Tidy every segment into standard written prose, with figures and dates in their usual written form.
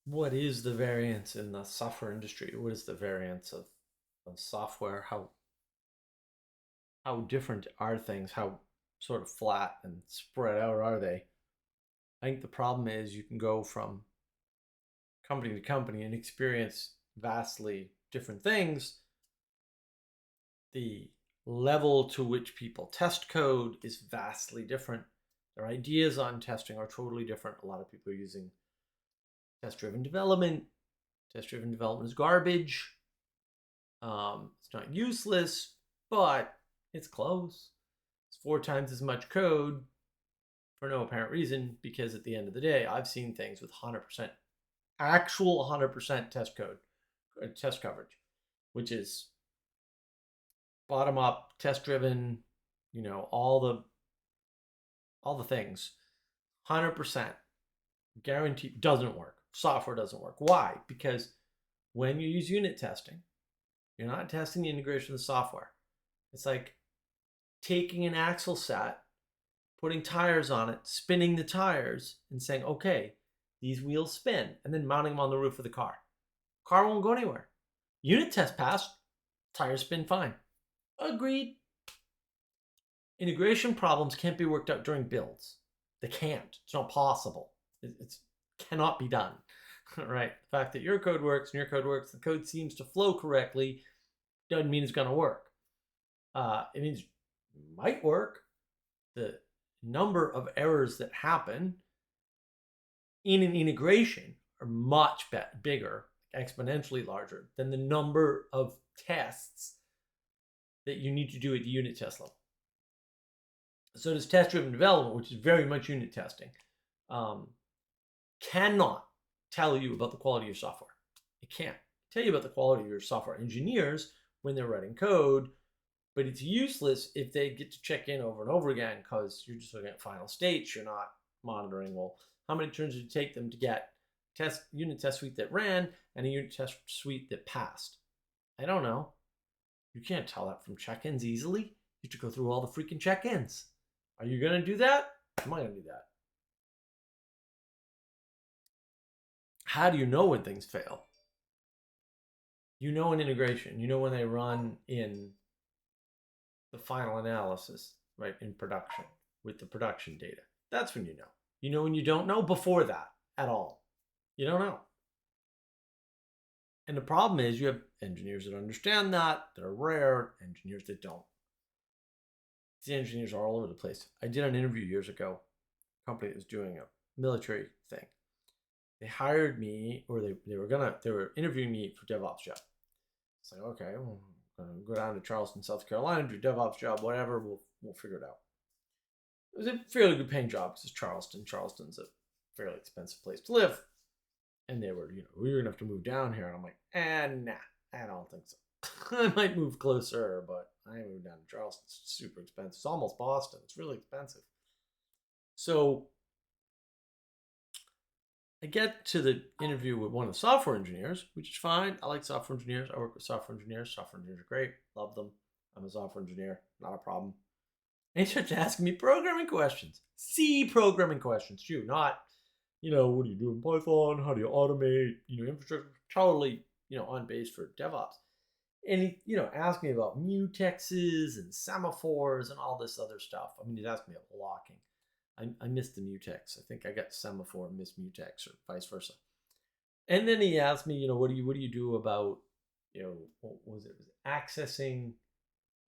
What is the variance in the software industry? What is the variance of software? How different are things? How sort of flat and spread out are they? I think the problem is you can go from company to company and experience vastly different things. The level to which people test code is vastly different. Their ideas on testing are totally different. A lot of people are using test driven development. Test driven development is garbage. It's not useless, but it's close. It's 4 times as much code for no apparent reason because at the end of the day, I've seen things with 100% actual 100% test code, test coverage, which is bottom up, test driven, all the things. 100% guaranteed doesn't work. Software doesn't work. Why? Because when you use unit testing, you're not testing the integration of the software. It's like taking an axle set, putting tires on it, spinning the tires, and saying, okay, these wheels spin, and then mounting them on the roof of the car. Car won't go anywhere. Unit test passed, tires spin fine. Agreed. Integration problems can't be worked out during builds. They can't. It's not possible. It cannot be done. Right? The fact that your code works and your code works, the code seems to flow correctly, doesn't mean it's going to work. It means it might work. The number of errors that happen in an integration are much bigger, exponentially larger than the number of tests that you need to do at the unit test level. So does test-driven development, which is very much unit testing, cannot tell you about the quality of your software. It can't tell you about the quality of your software engineers when they're writing code, but it's useless if they get to check in over and over again because you're just looking at final states. You're not monitoring, well, how many turns did it take them to get unit test suite that ran and a unit test suite that passed? I don't know. You can't tell that from check-ins easily. You have to go through all the freaking check-ins. Are you going to do that? Am I going to do that? How do you know when things fail? You know in integration. You know when they run in the final analysis, right, in production with the production data. That's when you know. You know when you don't know before that at all. You don't know. And the problem is you have engineers that understand that are rare, engineers that don't. These engineers are all over the place. I did an interview years ago, a company that was doing a military thing. They hired me, or they were interviewing me for DevOps job. It's like, okay, well, I'm gonna go down to Charleston, South Carolina, do a DevOps job, whatever. We'll figure it out. It was a fairly good paying job because it's Charleston. Charleston's a fairly expensive place to live. And they were, we're gonna have to move down here. And I'm like, nah, I don't think so. I might move closer, but I ain't moving down to Charleston. It's super expensive. It's almost Boston. It's really expensive. So I get to the interview with one of the software engineers, which is fine. I like software engineers. I work with software engineers. Software engineers are great. Love them. I'm a software engineer. Not a problem. And he starts asking me programming questions. C programming questions too. Not, what do you do in Python? How do you automate, infrastructure? Totally, on base for DevOps. And he, asked me about mutexes and semaphores and all this other stuff. I mean, he's asking me about blocking. I missed the mutex. I think I got semaphore and missed mutex or vice versa. And then he asked me, what do you do about, what was it? Accessing,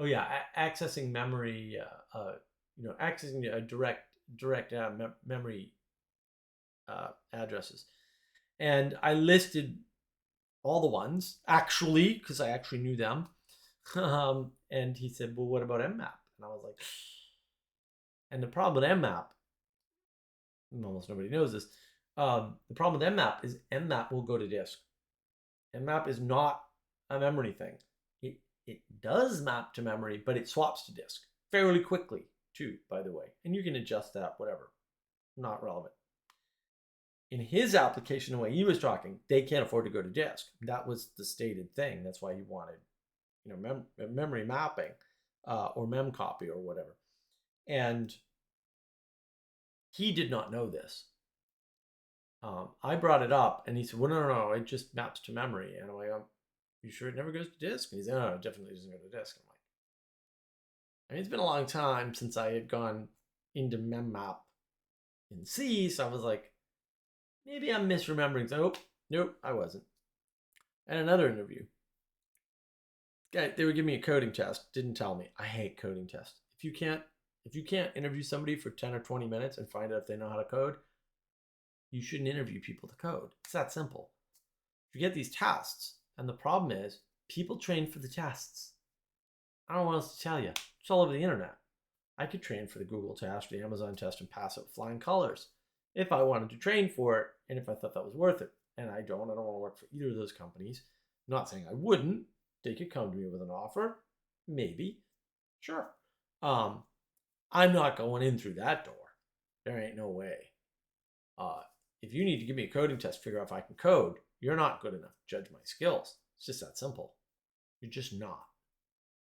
oh yeah, accessing memory, accessing direct memory addresses. And I listed all the ones actually because I actually knew them. And he said, well, what about mmap? And I was like, and the problem with mmap, almost nobody knows this. The problem with mmap is mmap will go to disk. Mmap is not a memory thing. It does map to memory, but it swaps to disk fairly quickly too, by the way. And you can adjust that, whatever. Not relevant. In his application, the way he was talking, they can't afford to go to disk. That was the stated thing. That's why he wanted, memory mapping or memcopy or whatever. And he did not know this. I brought it up, and he said, "Well, no, it just maps to memory." And I'm like, "You sure it never goes to disk?" And he said, "No, it definitely doesn't go to disk." I'm like, I mean, it's been a long time since I had gone into memmap in C, so I was like, maybe I'm misremembering. So, nope, I wasn't. And another interview, guy, they were giving me a coding test. Didn't tell me. I hate coding tests. If you can't interview somebody for 10 or 20 minutes and find out if they know how to code, you shouldn't interview people to code. It's that simple. You get these tests, and the problem is people train for the tests. I don't know what else to tell you. It's all over the internet. I could train for the Google test, the Amazon test, and pass it with flying colors if I wanted to train for it and if I thought that was worth it. And I don't. I don't want to work for either of those companies. I'm not saying I wouldn't. They could come to me with an offer. Maybe. Sure. Um, I'm not going in through that door. There ain't no way. Uh, if you need to give me a coding test, figure out if I can code, you're not good enough to judge my skills. It's just that simple. You're just not.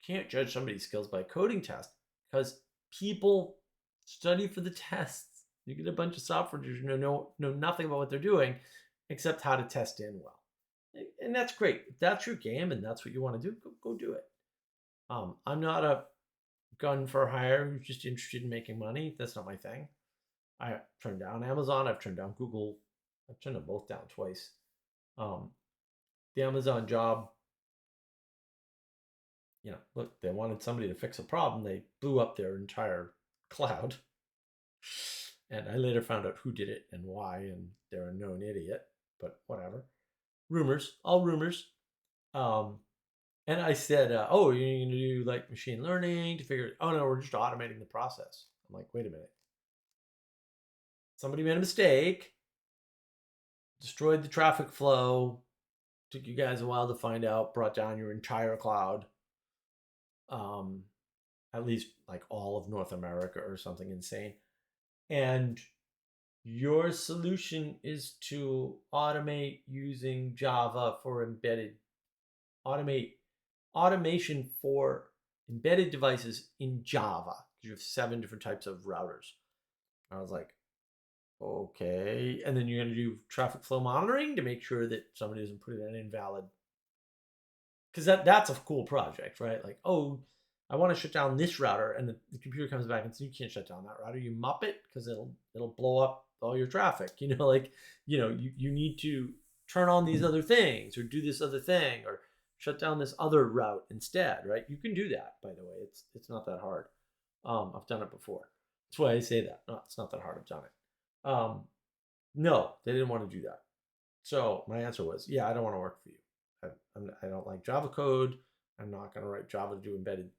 You can't judge somebody's skills by a coding test because people study for the tests. You get a bunch of software engineers who know nothing about what they're doing except how to test in well. And that's great. If that's your game and that's what you want to do, go do it. I'm not a gun for hire who's just interested in making money. That's not my thing. I turned down Amazon. I've turned down Google. I've turned them both down twice. Um, the Amazon job, look, they wanted somebody to fix a problem. They blew up their entire cloud. And I later found out who did it and why, and they're a known idiot, but whatever. Rumors, all rumors. Um, and I said, "Oh, you're going to do like machine learning to figure it?" Oh no, we're just automating the process. I'm like, wait a minute. Somebody made a mistake, destroyed the traffic flow, took you guys a while to find out, brought down your entire cloud. Um, at least like all of North America or something insane. And your solution is to automate using Java for automate automation for embedded devices in Java because you have 7 different types of routers. I was like, okay. And then you're going to do traffic flow monitoring to make sure that somebody doesn't put in an invalid. Because that's a cool project, right? Like, oh, I want to shut down this router, and the computer comes back and says you can't shut down that router. You mop it because it'll blow up all your traffic. Like you need to turn on these other things or do this other thing or shut down this other route instead, right? You can do that, by the way. It's not that hard. I've done it before. That's why I say that. No, it's not that hard. I've done it. No, they didn't want to do that. So my answer was, yeah, I don't want to work for you. I don't like Java code. I'm not going to write Java to do embedded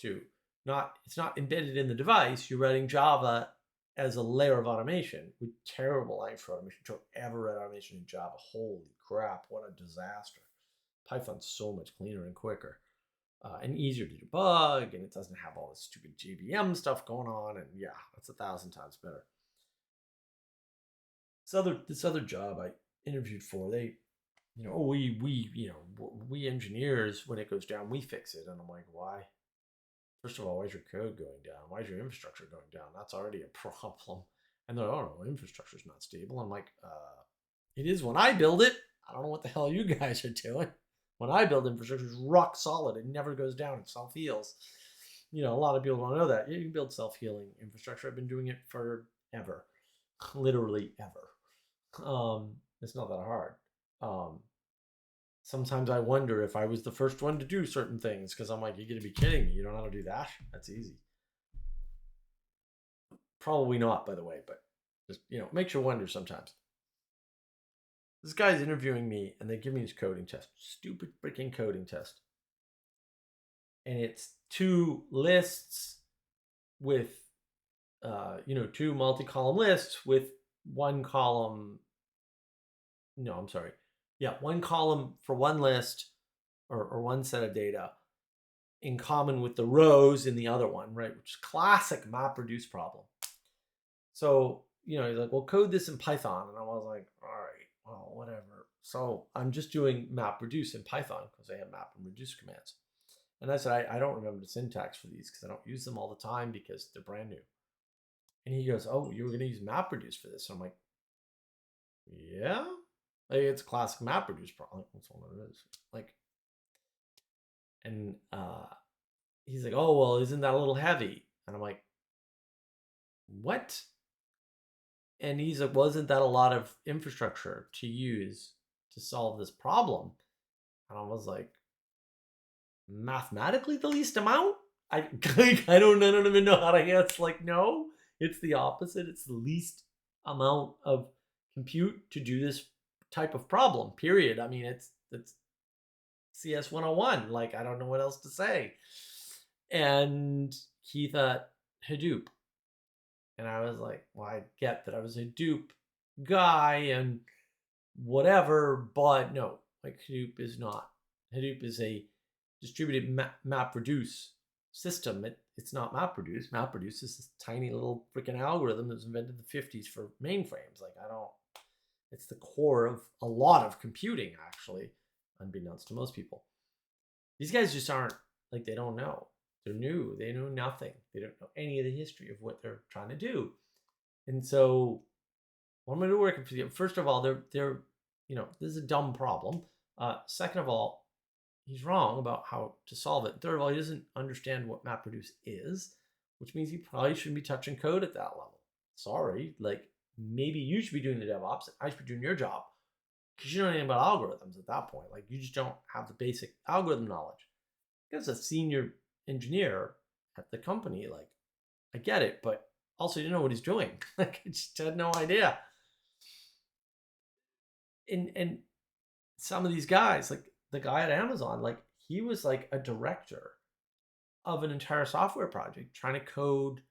to it's not embedded in the device. You're writing Java as a layer of automation with terrible lines for automation. Don't ever write automation in Java. Holy crap, what a disaster. Python's so much cleaner and quicker and easier to debug, and it doesn't have all this stupid JVM stuff going on. And yeah, that's 1,000 times better. This other job I interviewed for, they oh, we engineers, when it goes down, we fix it. And I'm like, why? First of all, why is your code going down? Why is your infrastructure going down? That's already a problem. And they're, oh, no, infrastructure's not stable. I'm like, it is when I build it. I don't know what the hell you guys are doing. When I build infrastructure, it's rock solid. It never goes down. It self heals. A lot of people don't know that. You can build self healing infrastructure. I've been doing it forever, literally ever. It's not that hard. Um, Sometimes I wonder if I was the first one to do certain things because I'm like, you're going to be kidding me. You don't know how to do that? That's easy. Probably not, by the way, but just, makes you wonder sometimes. This guy's interviewing me and they give me his coding test. Stupid freaking coding test. And it's 2 lists with, two multi-column lists with 1 column. No, I'm sorry. Yeah, 1 column for one list or one set of data in common with the rows in the other one, right? Which is classic MapReduce problem. So, he's like, well, code this in Python. And I was like, all right, well, whatever. So I'm just doing MapReduce in Python because I have map and reduce commands. And I said, I don't remember the syntax for these because I don't use them all the time because they're brand new. And he goes, oh, you were going to use MapReduce for this. So I'm like, Yeah. Like, it's a classic MapReduce problem. That's all it is. Like, and he's like, oh, well, isn't that a little heavy? And I'm like, what? And he's like, wasn't that a lot of infrastructure to use to solve this problem? And I was like, mathematically the least amount? I don't even know how to answer. Like, no, it's the opposite. It's the least amount of compute to do this type of problem. Period. I mean, it's CS 101. Like, I don't know what else to say. And he thought Hadoop. And I was like, well, I get that I was a Hadoop guy and whatever, but no, like Hadoop is not. Hadoop is a distributed MapReduce system. It's not MapReduce. MapReduce is this tiny little freaking algorithm that was invented in the 50s for mainframes. Like, I don't, it's the core of a lot of computing, actually, unbeknownst to most people. These guys just aren't, like, they don't know. They're new. They know nothing. They don't know any of the history of what they're trying to do. And so, what I'm going to do working for you. First of all, they're this is a dumb problem. Second of all, he's wrong about how to solve it. Third of all, he doesn't understand what MapReduce is, which means he probably shouldn't be touching code at that level. Sorry, like, maybe you should be doing the DevOps. I should be doing your job because you don't know anything about algorithms at that point. Like, you just don't have the basic algorithm knowledge. As a senior engineer at the company, like, I get it, but also you know what he's doing. Like, I just had no idea. And some of these guys, like the guy at Amazon, like, he was like a director of an entire software project trying to code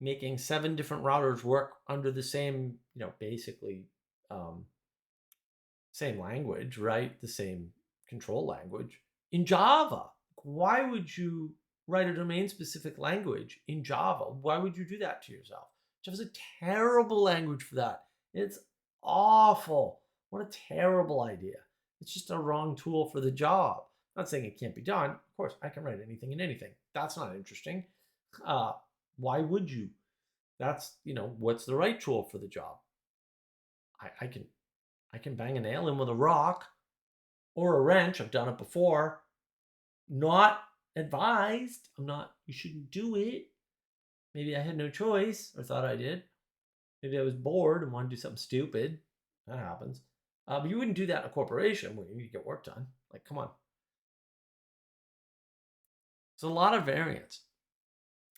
making 7 different routers work under the same, basically same language, right? The same control language in Java. Why would you write a domain specific language in Java? Why would you do that to yourself? Java's a terrible language for that. It's awful. What a terrible idea. It's just a wrong tool for the job. I'm not saying it can't be done. Of course, I can write anything and anything. That's not interesting. Uh, why would you? That's, what's the right tool for the job? I can bang a nail in with a rock or a wrench. I've done it before. Not advised. You shouldn't do it. Maybe I had no choice or thought I did. Maybe I was bored and wanted to do something stupid. That happens. But you wouldn't do that in a corporation where you need to get work done. Like, come on. It's a lot of variance.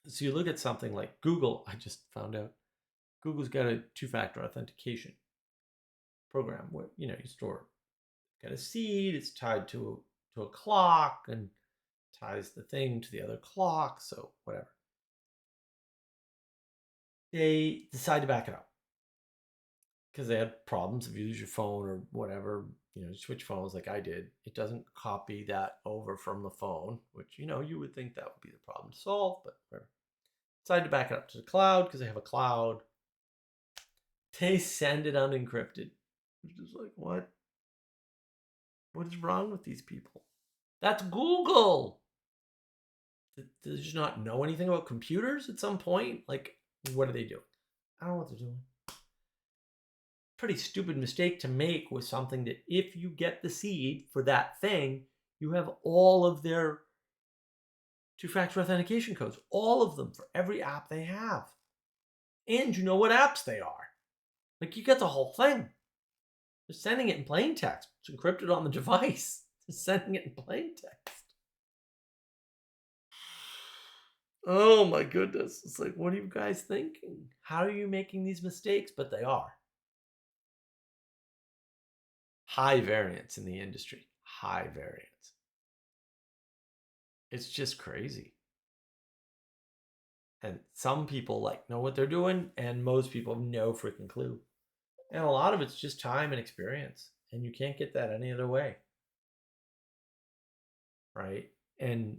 So you look at something like Google. I just found out Google's got a 2-factor authentication program where, you store, got a seed, it's tied to a clock and ties the thing to the other clock, so whatever. They decide to back it up because they had problems. If you lose your phone or whatever, switch phones like I did, it doesn't copy that over from the phone, which, you would think that would be the problem to solve, but whatever. Decided to back it up to the cloud because they have a cloud. They send it unencrypted. It's just like, what? What is wrong with these people? That's Google. Does you not know anything about computers at some point? Like, what are they doing? I don't know what they're doing. Pretty stupid mistake to make with something that if you get the seed for that thing, you have all of their 2-factor authentication codes, all of them for every app they have. And you know what apps they are. Like, you get the whole thing. They're sending it in plain text. It's encrypted on the device. They're sending it in plain text. Oh my goodness. It's like, what are you guys thinking? How are you making these mistakes? But they are. High variance in the industry. High variance. It's just crazy. And some people like know what they're doing, and most people have no freaking clue. And a lot of it's just time and experience. And you can't get that any other way. Right? And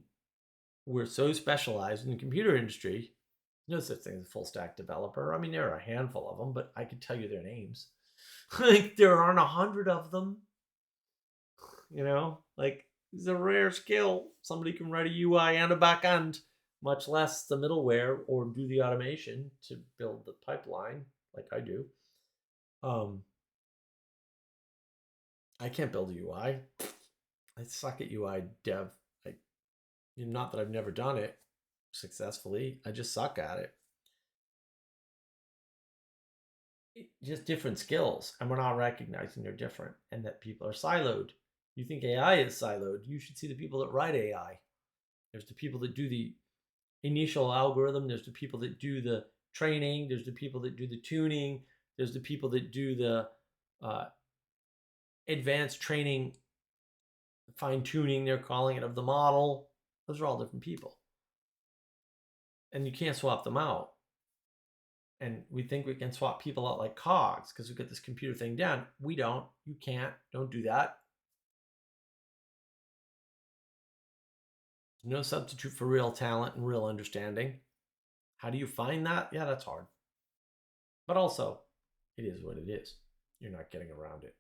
we're so specialized in the computer industry. No such thing as a full stack developer. I mean, there are a handful of them, but I could tell you their names. Like, there aren't 100 of them. Like, it's a rare skill. Somebody can write a UI and a backend, much less the middleware or do the automation to build the pipeline like I do. I can't build a UI. I suck at UI dev. I, not that I've never done it successfully. I just suck at it. Just different skills, and we're not recognizing they're different and that people are siloed. You think AI is siloed? You should see the people that write AI. There's the people that do the initial algorithm. There's the people that do the training. There's the people that do the tuning. There's the people that do the uh, advanced training, fine tuning, they're calling it, of the model. Those are all different people. And you can't swap them out. And we think we can swap people out like cogs because we get this computer thing down. We don't. You can't. Don't do that. No substitute for real talent and real understanding. How do you find that? Yeah, that's hard. But also, it is what it is. You're not getting around it.